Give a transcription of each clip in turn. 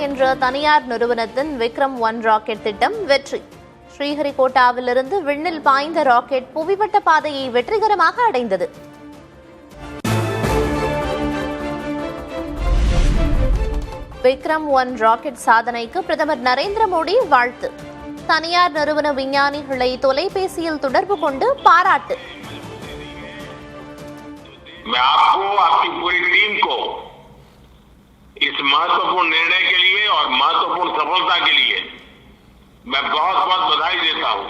என்ற தனியார் நிறுவனத்தின் விக்ரம்-1 ராக்கெட் திட்டம் வெற்றி. ஸ்ரீஹரிகோட்டாவிலிருந்து விண்ணில் பாய்ந்த ராக்கெட் புவிவட்ட பாதையை வெற்றிகரமாக அடைந்தது. விக்ரம்-1 ராக்கெட் சாதனைக்கு பிரதமர் நரேந்திர மோடி வாழ்த்து. தனியார் நிறுவன விஞ்ஞானிகளை தொலைபேசியில் தொடர்பு கொண்டு பாராட்டு. मैं आपको आपकी पूरी टीम को इस महत्वपूर्ण निर्णय के लिए और महत्वपूर्ण सफलता के लिए मैं बहुत बहुत बधाई देता हूं.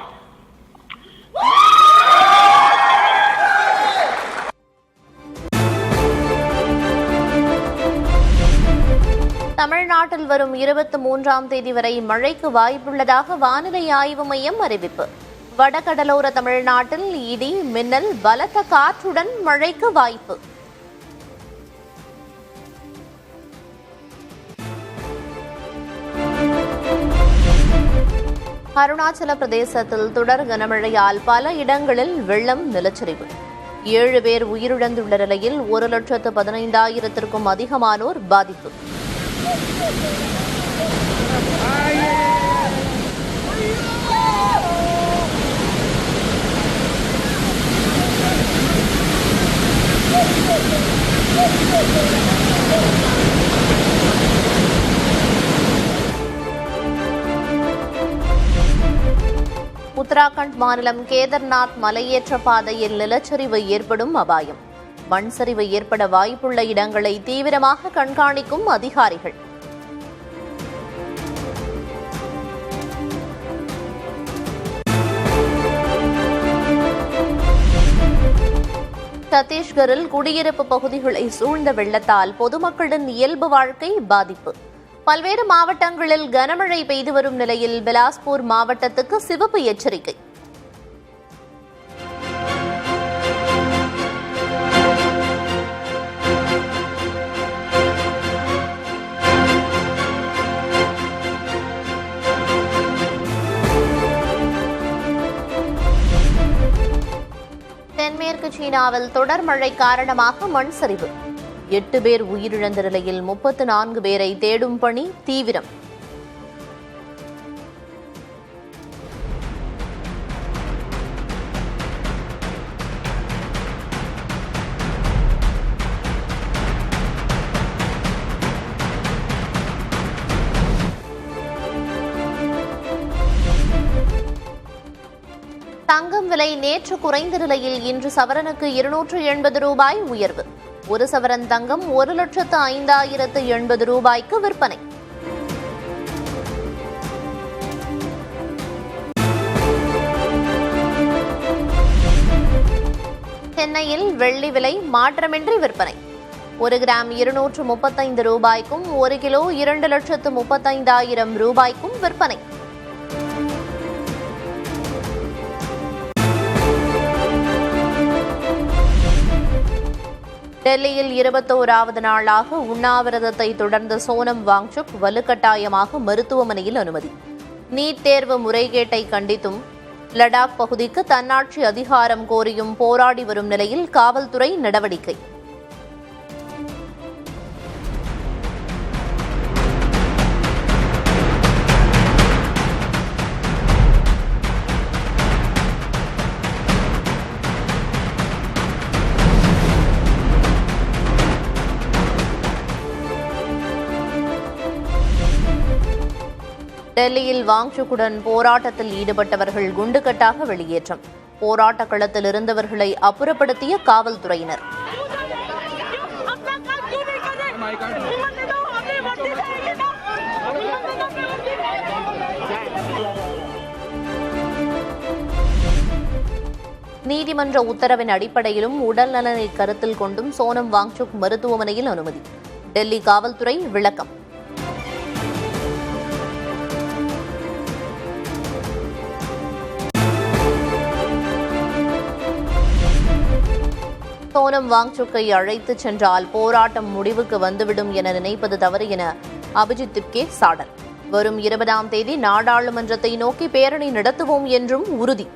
தமிழ்நாட்டில் வரும் 23ஆம் தேதி வரை மழைக்கு வாய்ப்புள்ளதாக வானிலை ஆய்வு மையம் அறிவிப்பு. வடகடலோர தமிழ்நாட்டில் இடி, மின்னல், பலத்த காற்றுடன் மழைக்கு வாய்ப்பு. அருணாச்சல பிரதேசத்தில் தொடர் கனமழையால் பல இடங்களில் வெள்ளம், நிலச்சரிவு. 7 பேர் உயிரிழந்துள்ள நிலையில் 1,15,000க்கும் அதிகமானோர் பாதிப்பு. உத்தராகண்ட் மாநிலம் கேதர்நாத் மலையேற்ற பாதையில் நிலச்சரிவு ஏற்படும் அபாயம். மண் சரிவு ஏற்பட வாய்ப்புள்ள இடங்களை தீவிரமாக கண்காணிக்கும் அதிகாரிகள். சத்தீஸ்கரில் குடியிருப்பு பகுதிகளை சூழ்ந்த வெள்ளத்தால் பொதுமக்களின் இயல்பு வாழ்க்கை பாதிப்பு. பல்வேறு மாவட்டங்களில் கனமழை பெய்து வரும் நிலையில் பிலாஸ்பூர் மாவட்டத்துக்கு சிவப்பு எச்சரிக்கை. தென்மேற்கு சீனாவில் தொடர் மழை காரணமாக மண் சரிவு. 8 பேர் உயிரிழந்த நிலையில் 34 பேரை தேடும் பணி தீவிரம். தங்கம் விலை நேற்று குறைந்த நிலையில் இன்று சவரனுக்கு 280 ரூபாய் உயர்வு. ஒரு சவரன் தங்கம் 1,05,080 ரூபாய்க்கு விற்பனை. சென்னையில் வெள்ளி விலை மாற்றமின்றி விற்பனை. 1 கிராம் 235 ரூபாய்க்கும் 1 கிலோ 2,35,000 ரூபாய்க்கும் விற்பனை. டெல்லியில் 21வது நாளாக உண்ணாவிரதத்தை தொடர்ந்த சோனம் வாங்சுக் வலுக்கட்டாயமாக மருத்துவமனையில் அனுமதி. நீட் தேர்வு முறைகேட்டை கண்டித்தும் லடாக் பகுதிக்கு தன்னாட்சி அதிகாரம் கோரியும் போராடி வரும் நிலையில் காவல்துறை நடவடிக்கை. டெல்லியில் வாங்சுக்குடன் போராட்டத்தில் ஈடுபட்டவர்கள் குண்டுகட்டாக வெளியேற்றம். போராட்ட களத்தில் இருந்தவர்களை அப்புறப்படுத்திய காவல்துறையினர். நீதிமன்ற உத்தரவின் அடிப்படையிலும் உடல் நலனை கருத்தில் கொண்டும் சோனம் வாங்சுக் மருத்துவமனையில் அனுமதி. டெல்லி காவல்துறை விளக்கம். சோனம் வாங்சுக்கை அழைத்துச் சென்றால் போராட்டம் முடிவுக்கு வந்துவிடும் என நினைப்பது தவறு என அபிஜித் திப்கே சாடல். வரும் 20ஆம் தேதி நாடாளுமன்றத்தை நோக்கி பேரணி நடத்துவோம் என்றும் உறுதி.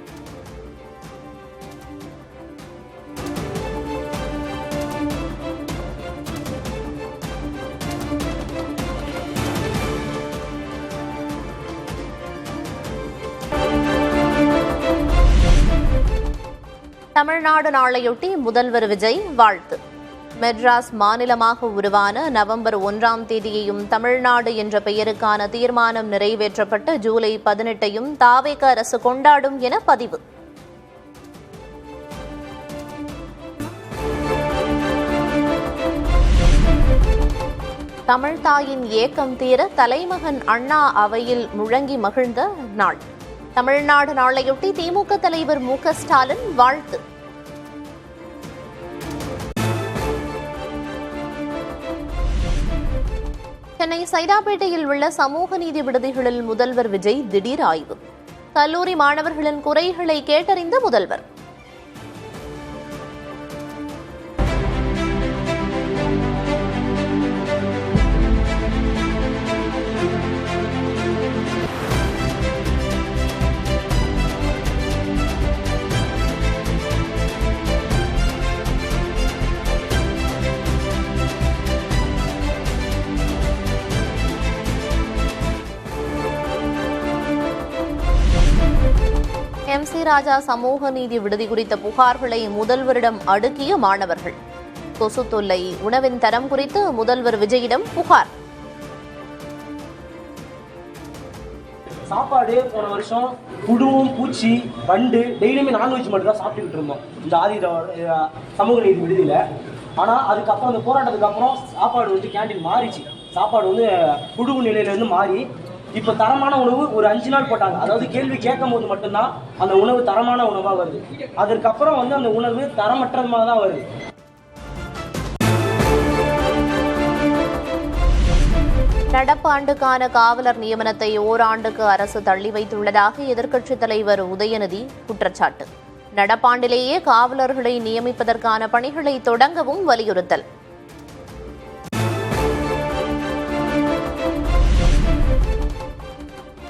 தமிழ்நாடு நாளையொட்டி முதல்வர் விஜய் வாழ்த்து. மெட்ராஸ் மாநிலமாக உருவான நவம்பர் 1ஆம் தேதியையும் தமிழ்நாடு என்ற பெயருக்கான தீர்மானம் நிறைவேற்றப்பட்ட ஜூலை 18ஐயும் தாவேக அரசு கொண்டாடும் என பதிவு. தமிழ்தாயின் ஏக்கம் தீர தலைமகன் அண்ணா அவையில் முழங்கி மகிழ்ந்த நாள். தமிழ்நாடு நாளையொட்டி திமுக தலைவர் மு.க. ஸ்டாலின் வாழ்த்து. சென்னை சைதாப்பேட்டையில் உள்ள சமூக நீதி விடுதிகளில் முதல்வர் விஜய் திடீர் ஆய்வு. கல்லூரி மாணவர்களின் குறைகளை கேட்டறிந்த முதல்வர். எம்.சி. ராஜா சமூக நீதி விடுதி குறித்த புகார்களை முதல்வரிடம் அடுக்கிய மாணவர்கள். கொசு தொல்லை, உணவின் தரம் குறித்து முதல்வர் விஜயிடம் புகார். சாப்பாடு போன வருஷம் புழுவும் பூச்சி வண்டு டெய்லியுமே நான்வெஜ் மட்டும் தான் சாப்பிட்டுக்கிட்டு இருந்தோம் இந்த ஆதி சமூக நீதி விடுதியில். ஆனால் அதுக்கப்புறம் அந்த போராட்டத்துக்கு அப்புறம் சாப்பாடு வந்து கேண்டீன் மாறிச்சு. சாப்பாடு வந்து புழுவு நிலையிலேருந்து மாறி இப்போ தரமான உணவு ஒரு 5 நாள் போட்டாங்க. அதாவது கேள்வி கேட்கும் போது மட்டும்தான் அந்த உணவு தரமான உணவாக வருது. அதற்கப்புறம் வந்து அந்த உணவு தரமற்றமாக தான் வருது. நடப்பாண்டுக்கான காவலர் நியமனத்தை ஓராண்டுக்கு அரசு தள்ளி வைத்துள்ளதாக எதிர்க்கட்சித் தலைவர் உதயநிதி குற்றச்சாட்டு. நடப்பாண்டிலேயே காவலர்களை நியமிப்பதற்கான பணிகளை தொடங்கவும் வலியுறுத்தல்.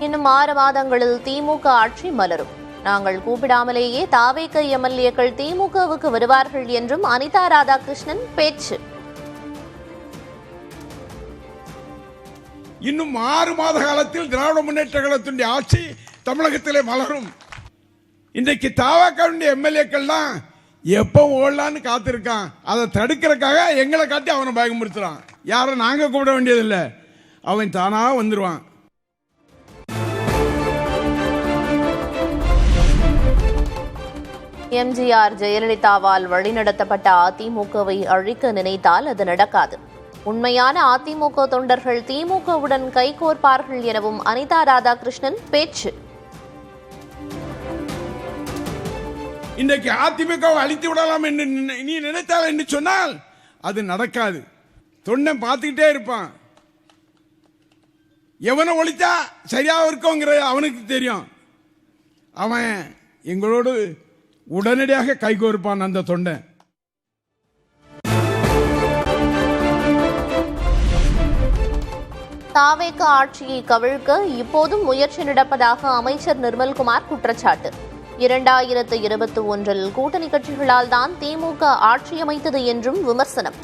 இன்னும் 6 மாதங்களில் திமுக ஆட்சி மலரும். நாங்கள் கூப்பிடாமலேயே தாவேக எம்எல்ஏக்கள் திமுகவுக்கு வருவார்கள் என்றும் அனிதா ராதாகிருஷ்ணன் பேச்சு. இன்னும் 6 மாத காலத்தில் திராவிட முன்னேற்ற கழகத்தினுடைய ஆட்சி தமிழகத்திலே மலரும். இன்றைக்கு தாவேக எம்எல்ஏக்கள் தான் எப்போ ஓடலான்னு காத்திருக்கான். அதை தடுக்கிறதுக்காக எங்களை காட்டி அவனை பயமுறுத்துறான். யாரும் நாங்க கூப்பிட வேண்டியதில்லை, அவன் தானா வந்துருவான். எம்ஜிஆர் ஜெயலலிதாவால் வழிநடத்தப்பட்ட அதிமுகவை அழிக்க நினைத்தால் அது நடக்காது. உண்மையான அதிமுக தொண்டர்கள் திமுகவுடன் கைகோர்ப்பார்கள் எனவும் அனிதா ராதாகிருஷ்ணன் பேச்சு. இன்றைக்கு அதிமுகவை அழித்து விடலாம் என்று நீ நினைத்தால் என்று சொன்னால் அது நடக்காது. தொண்டன் பார்த்துக்கிட்டே இருப்பான். எவனை ஒழித்தா சரியாக இருக்குங்கிற அவனுக்கு தெரியும். அவன் எங்களோடு உடனடியாக கைகோர்ப்பான் அந்த தொண்டன். தாவேக ஆட்சியை கவிழ்க்க இப்போதும் முயற்சி நடப்பதாக அமைச்சர் நிர்மல்குமார் குற்றச்சாட்டு. 2021 கூட்டணி கட்சிகளால் தான் திமுக ஆட்சி அமைத்தது என்றும் விமர்சனம்.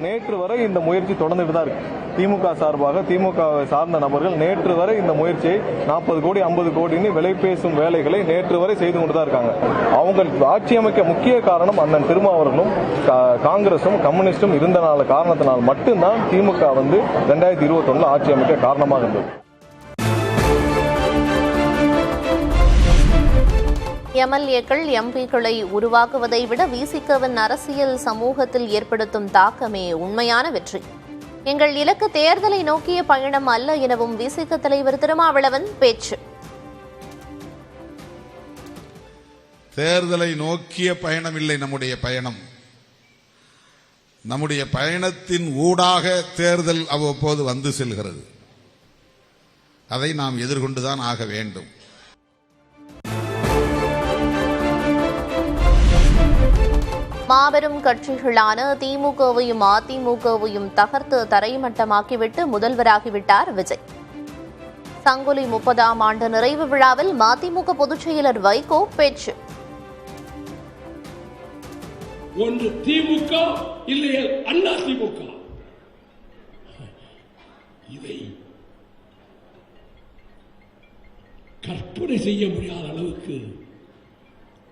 நேற்று வரை இந்த முயற்சி தொடர்ந்துட்டு தான் இருக்கு. திமுக சார்பாக திமுக சார்ந்த நபர்கள் நேற்று வரை இந்த முயற்சியை 40 கோடி 50 கோடின்னு விலை பேசும் வேலைகளை நேற்று வரை செய்து கொண்டு தான் இருக்காங்க. அவங்க ஆட்சி அமைக்க முக்கிய காரணம் அண்ணன் திருமாவர்களும் காங்கிரசும் கம்யூனிஸ்டும் இருந்த காரணத்தினால் மட்டும்தான் திமுக வந்து 2021 ஆட்சி அமைக்க காரணமாக இருந்தது. எம்எல்ஏக்கள் எம்பிக்களை உருவாக்குவதை விட விசிகவின் அரசியல் சமூகத்தில் ஏற்படுத்தும் தாக்கமே உண்மையான வெற்றி. எங்கள் இலக்கு தேர்தலை நோக்கிய பயணம் அல்ல எனவும் விசிக தலைவர் திருமாவளவன் பேச்சு. தேர்தலை நோக்கிய பயணம் இல்லை நம்முடைய பயணம். நம்முடைய பயணத்தின் ஊடாக தேர்தல் அவ்வப்போது வந்து செல்கிறது. அதை நாம் எதிர்கொண்டுதான் ஆக வேண்டும். மாபெரும் கட்சிகளான திமுகவையும் அதிமுகவையும் தகர்த்து தரைமட்டமாக்கிவிட்டு முதல்வராகிவிட்டார் விஜய். சங்கொலி 30ஆம் ஆண்டு நிறைவு விழாவில் மதிமுக பொதுச் செயலர் வைகோ பேச்சு. ஒன்று திமுக இல்லையே அண்ணா திமுக. இதை கற்பனை செய்ய முடியாத அளவுக்கு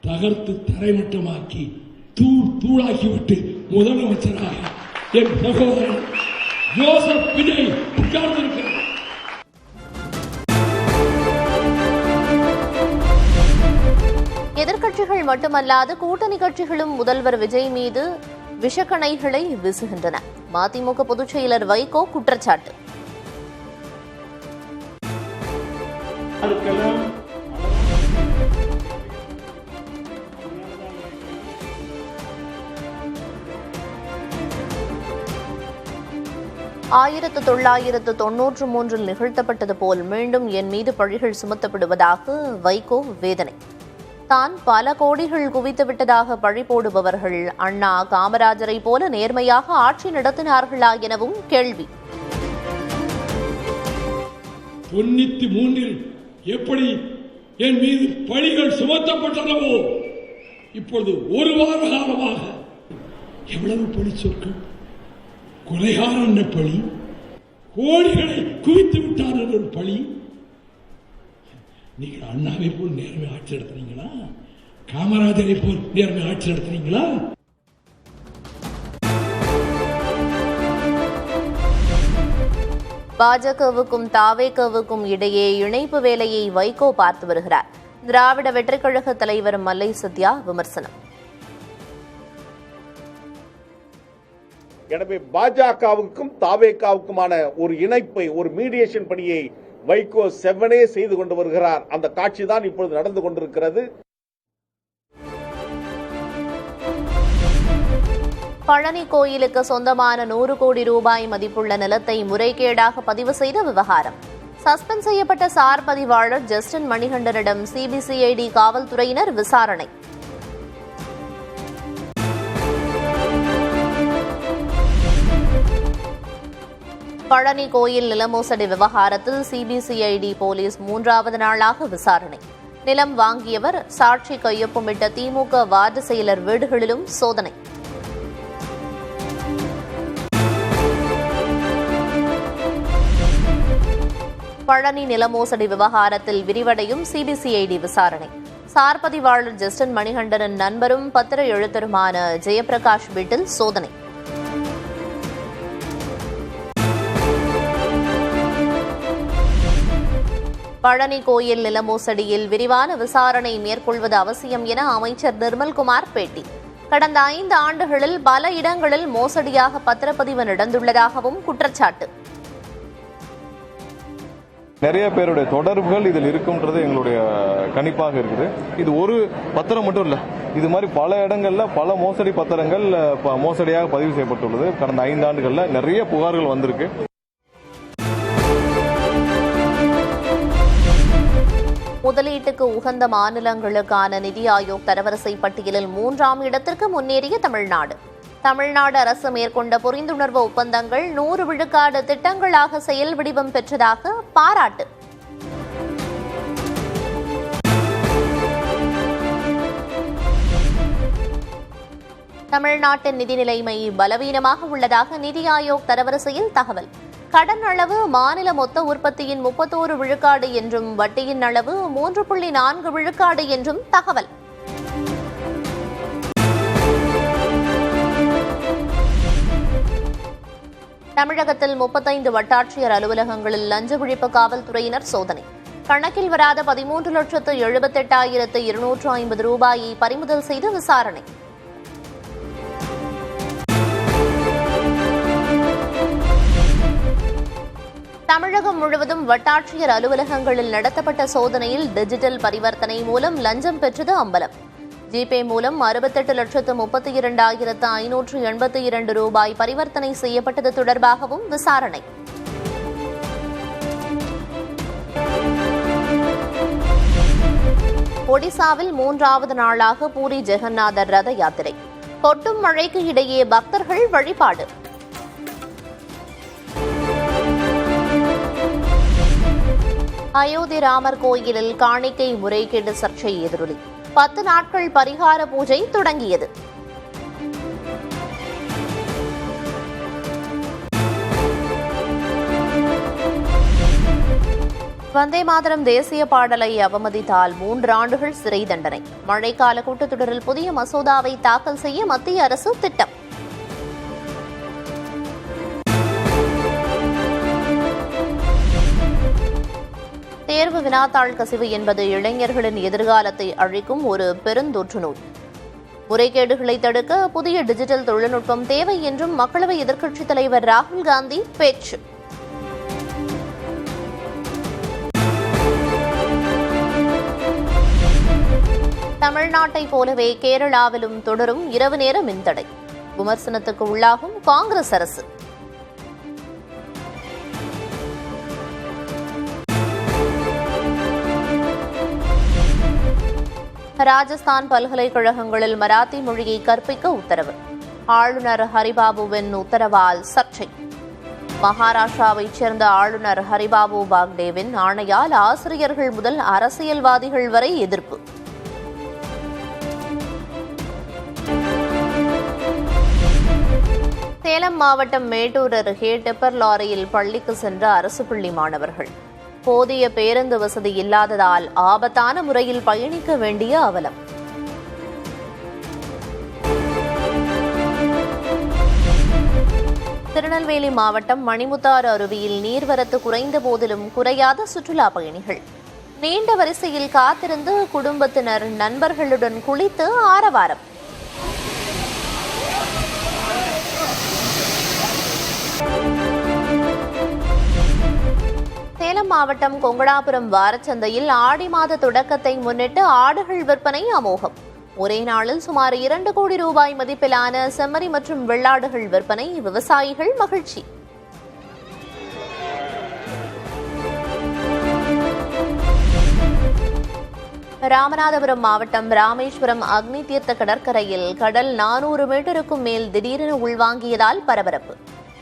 தகர்த்து தரைமட்டமாக்கி தூளாக்கிவிட்டு முதலமைச்சராக என் சகோதரன் ஜோசப் விஜய் உட்கார்ந்திருக்கிறார். எதிர்க்கட்சிகள் மட்டுமல்லாது கூட்டணி கட்சிகளும் முதல்வர் விஜய் மீது விஷக்கணைகளை வீசுகின்றன. மதிமுக பொதுச் செயலர் வைகோ குற்றச்சாட்டு. ஆயிரத்து 1993 நிகழ்த்தப்பட்டது போல் மீண்டும் என் மீது பழிகள் சுமத்தப்படுவதாக வைகோ வேதனை. தான் பல கோடிகள் குவித்துவிட்டதாக பழி போடுபவர்கள் அண்ணா காமராஜரை போல நேர்மையாக ஆட்சி நடத்தினார்களா எனவும் கேள்வி. 93 எப்படி என் மீது பழிகள் சுமத்தப்பட்டனவோ இப்பொழுது ஒரு வார காலமாக எவ்வளவு பழி சொற்கள், கொலைகாரன் என்ற பழி, கோடிகளை குவித்து விட்டார் என்ற ஒரு பழி. நீங்கள் அண்ணாவை போல் நேர்மை ஆட்சி நடத்துறீங்களா? காமராஜரை போல் நேர்மை ஆட்சி நடத்துறீங்களா? பாஜகவுக்கும் தாவேகவுக்கும் இடையே இணைப்பு வேலையை வைகோ பார்த்து வருகிறார். திராவிட வெற்றிக் கழக தலைவர் மல்லை சத்யா விமர்சனம். எனவே பாஜகவுக்கும் தாவேகாவுக்குமான ஒரு இணைப்பை, ஒரு மீடியேஷன் பணியை வைகோ செவ்வனே செய்து கொண்டு வருகிறார். அந்த காட்சி தான் இப்பொழுது நடந்து கொண்டிருக்கிறது. பழனி கோயிலுக்கு சொந்தமான 100 கோடி ரூபாய் மதிப்புள்ள நிலத்தை முறைகேடாக பதிவு செய்த விவகாரம். சஸ்பெண்ட் செய்யப்பட்ட சார் பதிவாளர் ஜஸ்டின் மணிகண்டனிடம் சிபிசிஐடி காவல்துறையினர் விசாரணை. பழனி கோயில் நிலமோசடி விவகாரத்தில் சிபிசிஐடி போலீஸ் 3வது நாளாக விசாரணை. நிலம் வாங்கியவர், சாட்சி கையொப்பமிட்ட திமுக வார்டு செயலர் வீடுகளிலும் சோதனை. பழனி நிலமோசடி விவகாரத்தில் விரிவடையும் சிபிசிஐடி விசாரணை. சார் பதிவாளர் ஜஸ்டின் மணிகண்டனின் நண்பரும் பத்திர எழுத்தருமான ஜெயபிரகாஷ் வீட்டில் சோதனை. பழனி கோயில் நிலமோசடியில் விரிவான விசாரணை மேற்கொள்வது அவசியம் என அமைச்சர் நிர்மல்குமார் பேட்டி. கடந்த 5 ஆண்டுகளில் பல இடங்களில் மோசடியாக பத்திரப்பதிவு நடந்துள்ளதாகவும் குற்றச்சாட்டு. நிறைய பேருடைய தொடர்புகள் இதில் இருக்கும்ன்றது எங்களுடைய கணிப்பாக இருக்குது. இது ஒரு பத்திரம் மட்டும் இல்லை, இது மாதிரி பல இடங்கள்ல பல மோசடி பத்திரங்கள் மோசடியாக பதிவு செய்யப்பட்டுள்ளது. கடந்த 5 ஆண்டுகளில் நிறைய புகார்கள் வந்திருக்கு. முதலீட்டுக்கு உகந்த மாநிலங்களுக்கான நிதி ஆயோக் தரவரிசை பட்டியலில் 3ஆம் இடத்திற்கு முன்னேறிய தமிழ்நாடு. தமிழ்நாடு அரசு மேற்கொண்ட புரிந்துணர்வு ஒப்பந்தங்கள் 100 விழுக்காடு திட்டங்களாக செயல் வடிவம் பெற்றதாக பாராட்டு. தமிழ்நாட்டின் நிதி நிலைமை பலவீனமாக உள்ளதாக நிதி ஆயோக் தரவரிசையில் தகவல். கடன் அளவு மாநில மொத்த உற்பத்தியின் 31 விழுக்காடு என்றும் வட்டியின் அளவு 3.4 விழுக்காடு என்றும் தகவல். தமிழகத்தில் 35 வட்டாட்சியர் அலுவலகங்களில் லஞ்ச ஒழிப்பு காவல்துறையினர் சோதனை. கணக்கில் வராத 13,78,250 ரூபாயை பறிமுதல் செய்து விசாரணை. தமிழகம் முழுவதும் வட்டாட்சியர் அலுவலகங்களில் நடத்தப்பட்ட சோதனையில் டிஜிட்டல் பரிவர்த்தனை மூலம் லஞ்சம் பெற்றது அம்பலம். ஜிபே மூலம் 68,32,582 ரூபாய் பரிவர்த்தனை செய்யப்பட்டது தொடர்பாகவும் விசாரணை. ஒடிசாவில் 3வது நாளாக பூரி ஜெகநாதர் ரத யாத்திரை. கொட்டும் மழைக்கு இடையே பக்தர்கள் வழிபாடு. அயோத்தி ராமர் கோயிலில் காணிக்கை முறைகேடு சர்ச்சை எதிரொலி. 10 நாட்கள் பரிகார பூஜை தொடங்கியது. வந்தே மாதரம் தேசிய பாடலை அவமதித்தால் 3 ஆண்டுகள் சிறை தண்டனை. மழைக்கால கூட்டத்தொடரில் புதிய மசோதாவை தாக்கல் செய்ய மத்திய அரசு திட்டம். தேர்வு வினாத்தாள் கசிவு என்பது இளைஞர்களின் எதிர்காலத்தை அழிக்கும் ஒரு பெருந்தொற்று நோய். முறைகேடுகளை தடுக்க புதிய டிஜிட்டல் தொழில்நுட்பம் தேவை என்றும் மக்களவை எதிர்க்கட்சித் தலைவர் ராகுல் காந்தி பேச்சு. தமிழ்நாட்டை போலவே கேரளாவிலும் தொடரும் இரவு நேர மின்தடை. விமர்சனத்துக்கு உள்ளாகும் காங்கிரஸ் அரசு. ராஜஸ்தான் பல்கலைக்கழகங்களில் மராத்தி மொழியை கற்பிக்க உத்தரவு. ஆளுநர் ஹரிபாபுவின் உத்தரவால் சர்ச்சை. மகாராஷ்டிராவைச் சேர்ந்த ஆளுநர் ஹரிபாபு பாக்டேவின் ஆணையால் ஆசிரியர்கள் முதல் அரசியல்வாதிகள் வரை எதிர்ப்பு. சேலம் மாவட்டம் மேட்டூர் அருகே டிப்பர் லாரியில் பள்ளிக்கு சென்ற அரசு பள்ளி மாணவர்கள். போதிய பேருந்து வசதி இல்லாததால் ஆபத்தான முறையில் பயணிக்க வேண்டிய அவலம். திருநெல்வேலி மாவட்டம் மணிமுத்தாறு அருவியில் நீர்வரத்து குறைந்த போதிலும் குறையாத சுற்றுலா பயணிகள். நீண்ட வரிசையில் காத்திருந்து குடும்பத்தினர் நண்பர்களுடன் குளித்து ஆரவாரம். சேலம் மாவட்டம் கொங்கடாபுரம் வாரச்சந்தையில் ஆடி மாத தொடக்கத்தை முன்னிட்டு ஆடுகள் விற்பனை அமோகம். ஒரே நாளில் சுமார் 2 கோடி ரூபாய் மதிப்பிலான செம்மறி மற்றும் வெள்ளாடுகள் விற்பனை. விவசாயிகள் மகிழ்ச்சி. ராமநாதபுரம் மாவட்டம் ராமேஸ்வரம் அக்னி தீர்த்த கடற்கரையில் கடல் 400 மீட்டருக்கும் மேல் திடீரென உள்வாங்கியதால் பரபரப்பு.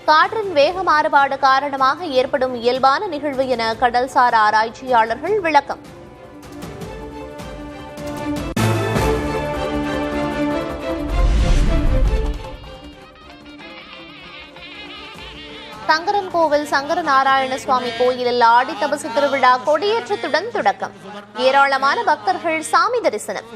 காற்றின் வேக மாறுபாடு காரணமாக ஏற்படும் இயல்பான நிகழ்வு என கடல்சார் ஆராய்ச்சியாளர்கள் விளக்கம். சங்கரன்கோவில் சங்கரநாராயண சுவாமி கோயிலில் ஆடி தபசு திருவிழா கொடியேற்றத்துடன் தொடக்கம். ஏராளமான பக்தர்கள் சாமி தரிசனம்.